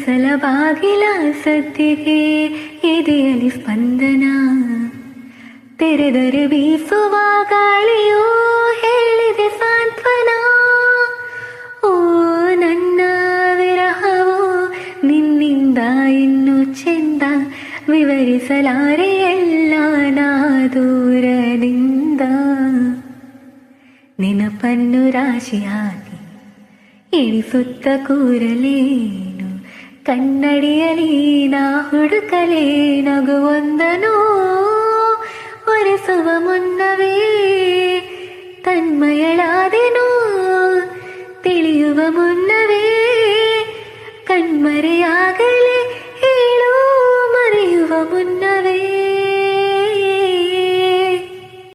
ಮನಸಲ ಬಾಗಿಲ ಸದ್ದಿಗೆ ಎದೆಯಲ್ಲಿ ಸ್ಪಂದನ ತೆರೆದರೆ ಬೀಸುವ ಗಾಳಿಯೋ ಹೇಳಿದೆ ಸಾಂತ್ವನ. ಓ ನನ್ನ ವಿರಹವೋ ನಿನ್ನಿಂದ ಇನ್ನು ಚೆಂದ, ವಿವರಿಸಲಾರೆ ಎಲ್ಲ ನಾ ದೂರದಿಂದ. ನೆನಪನ್ನು ರಾಶಿ ಹಾಕಿ ಎಣಿಸುತ್ತ ಕೂರಲೇನು, ಕನ್ನಡಿಯಲಿ ನಾ ಹುಡುಕಲೇ ನಗುವೊಂದನು. ಒರೆಸುವ ಮುನ್ನವೇ ತನ್ಮಯಳಾದೆನು, ತಿಳಿಯುವ ಮುನ್ನವೇ ಕಣ್ಮರೆಯಾಗಲೇ